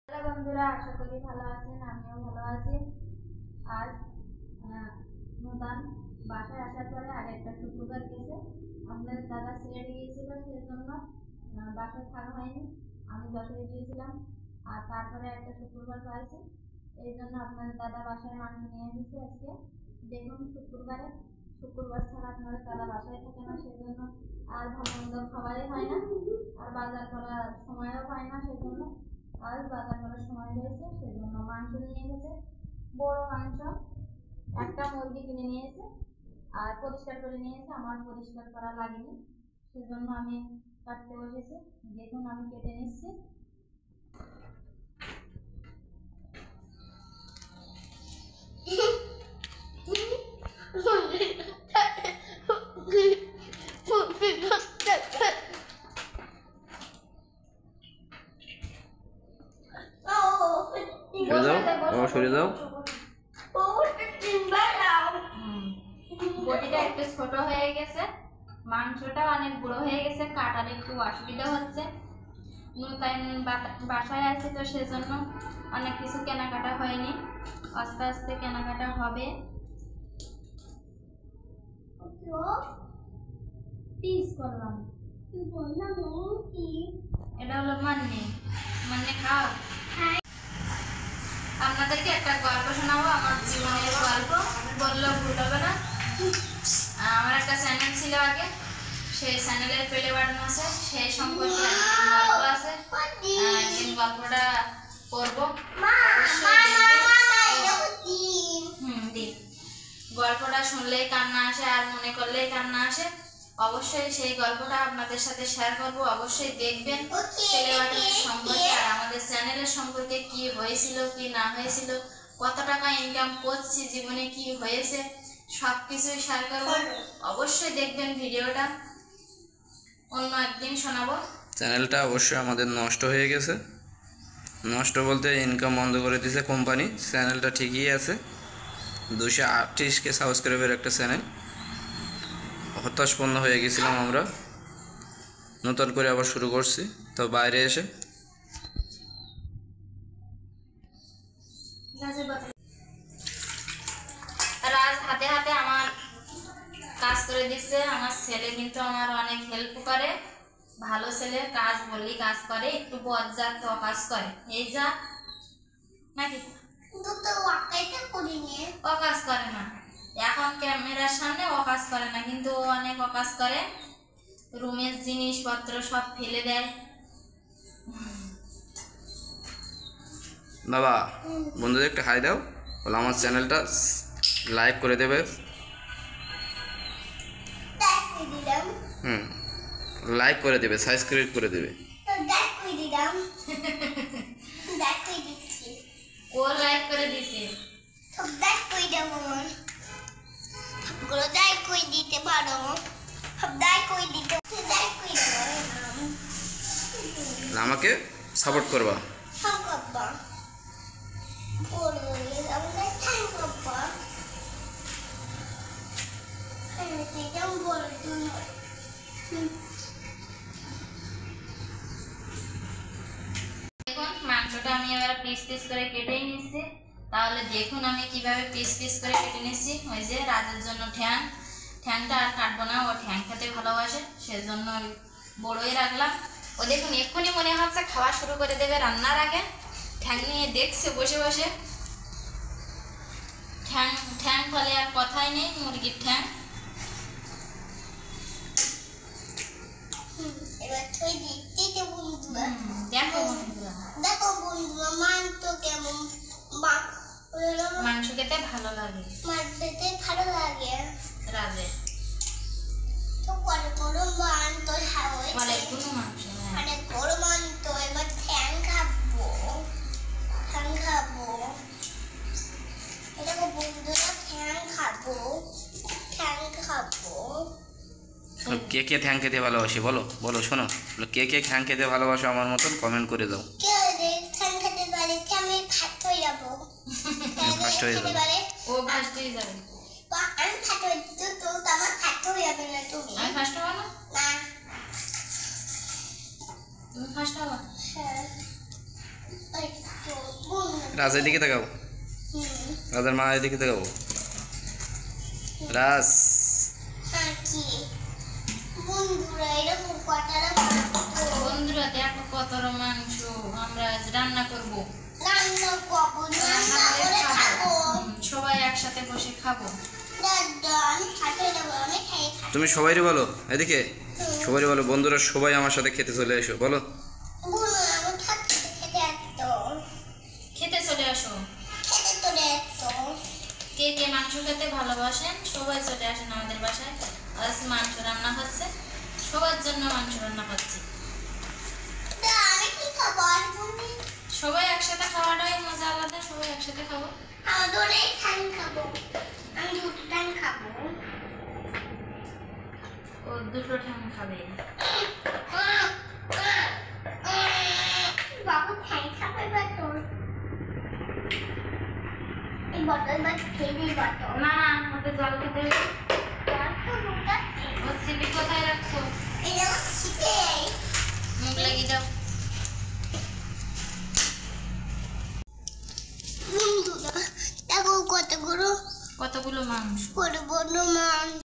Hello বন্ধুরা, আশা করি ভালো আছেন। আমিও ভালো আছি। আজ নতুন বাসায় আসার পরে আরেকটা শুক্রবার গেছে, আমাদের দাদা সিলেটে গিয়েছিল, সেজন্য বাসায় থাকা হয়নি। আমি যশোরে গিয়েছিলাম, আর তারপরে একটা শুক্রবার পাইছি, এই জন্য আপনাদের দাদা বাসায় মাংস নিয়ে এসেছে আজকে। দেখুন, শুক্রবার ছাড়া আপনাদের দাদা বাসায় থাকে না, সেজন্য আর ভালো মন্দ খাবারই হয় না, আর বাজার করার সময়ও পায় না, সেজন্য আজ বাজার করার সময় হয়েছে, সেজন্য মাংস নিয়ে এসেছে। বড় মাংস, একটা মুরগি কিনে নিয়েছে আর পরিষ্কার করে নিয়েছে। আমার পরিষ্কার করা লাগেনি, সেজন্য আমি কাটতে বসেছি। দেখুন, আমি কেটে নিচ্ছি। বটিটা একটু ছোট হয়ে গেছে, মাংসটা অনেক বড় হয়ে গেছে, কাটার একটু অসুবিধা হচ্ছে। নতুন বাসায় আছে তো, সেজন্য অনেক কিছু কেনাকাটা হয়নি, আস্তে আস্তে কেনাকাটা হবে। পিস করলাম, এটা হলো মান্নে খাও। আপনাদেরকে একটা গল্প শোনাবো, আমার জীবনের গল্প, বললেও ভুল হবে না। আমার একটা চ্যানেল ছিল আগে, সেই চ্যানেলের প্লে বাটন আছে, সেই সম্পর্কে গল্প আছে। একদিন গল্পটা করবো, গল্পটা শুনলেই কান্না আসে আর মনে করলেই কান্না আসে। অবশ্যই সেই গল্পটা আপনাদের সাথে শেয়ার করব, অবশ্যই দেখবেন। প্লে বাটনের সম্পর্কে আর আমাদের চ্যানেলের সম্পর্কে কি হয়েছিল কি না হয়েছিল, কত টাকা ইনকাম করছি, জীবনে কি হয়েছে, সব কিছুই শেয়ার করব। অবশ্যই দেখবেন ভিডিওটা, অন্য একদিন শোনাবো। চ্যানেলটা অবশ্যই আমাদের নষ্ট হয়ে গেছে, নষ্ট বলতে ইনকাম বন্ধ করে দিয়েছে কোম্পানি। চ্যানেলটা ঠিকই আছে, 238K সাবস্ক্রাইবের একটা চ্যানেল। হতাশপূর্ণ হয়ে গেছিলাম আমরা, নতুন করে আবার শুরু করছি, তো বাইরে এসে রাজ হাতে হাতে আমার কাজ করে দিচ্ছে। আমার ছেলে কিন্তু আমার অনেক হেল্প করে, ভালো ছেলে, কাজ বললি কাজ করে, একটু বজ্জাত কাজ করে, এই যা নাকি ও কাজ করে না। এখন ক্যামেরার সামনে ও কাজ করে না, কিন্তু ও অনেক কাজ করে। রুমের জিনিসপত্র সব ফেলে দেয়। বাবা বন্ধুদের একটা হাই দাও, বলো আমার চ্যানেলটা লাইক করে দেবে। লাইক করে দেবে, সাবস্ক্রাইব করে দেবে। ও লাইক করে দিছে, আমাকে সাপোর্ট করবা। দেখুন মাংসটা আমি এবার পিস পিস করে কেটেই নিচ্ছি। তাহলে দেখুন আমি কিভাবে পিস পিস করে কেটে নিচ্ছি। ওই যে রাজের জন্য ঠ্যাংটা আর কাটবো না, ও ঠ্যাং খেতে ভালোবাসে, সেজন্য বড়ই রাখলাম। ও দেখুন এক্ষুনি মনে হচ্ছে খাওয়া শুরু করে দেবে, রান্নার আগে ঠ্যাং নিয়ে দেখছে বসে বসে। ঠ্যাং ফলে আর কথাই নেই, মুরগির ঠ্যাং। দেখো বন্ধুরা, মাংস খেতে ভালো লাগে রাজের, অনেক মাংস, অনেক বড় মাংস। এবার ঠ্যাং খাবো, দেখো বন্ধুরা, ঠ্যাং খাবো। কে কে ঠ্যাং খেতে ভালোবাসে বলো, বলো শোনো, কে কে ঠ্যাং খেতে ভালোবাসো আমার মতন কমেন্ট করে দাও। ফার্স্ট হয়ে যাবো, ও ফার্স্ট হয়ে যাবে, আমি ফার্স্ট হয়ে তো আমার ফার্স্ট হয়ে যাবে না, তুমি আমি ফার্স্ট হবো না, তুমি ফার্স্ট হবো। হ্যাঁ। রাজ এদিকে তাকাও, রাজের মা এদিকে তাকাও। রাজ বন্ধুরা দেখো কত মাংস আমরা আজ রান্না করব। সবাই একসাথে বসে খাবো। তুমি সবাইরে বলো, এদিকে সবাইরে বলো, বন্ধুরা সবাই আমার সাথে খেতে চলে এসো, বলো। খেতে চলে আসো। কে কে মাংস খেতে ভালোবাসেন সবাই চলে আসেন আমাদের বাসায়। আজ মাংস রান্না হচ্ছে, সবার জন্য মাংস রান্না হচ্ছে। সবাই একসাথে খাওয়াটাই মজা আলাদা, সবাই একসাথে খাবো। ও দুটো ঠ্যাং খাবে। না ওতে জল খেতে হবে। ও সিপি কোথায় রাখছো? মুখ লাগিয়ে দাও। দেখো কতগুলো কতগুলো মাংস। বড় বড় মাছ।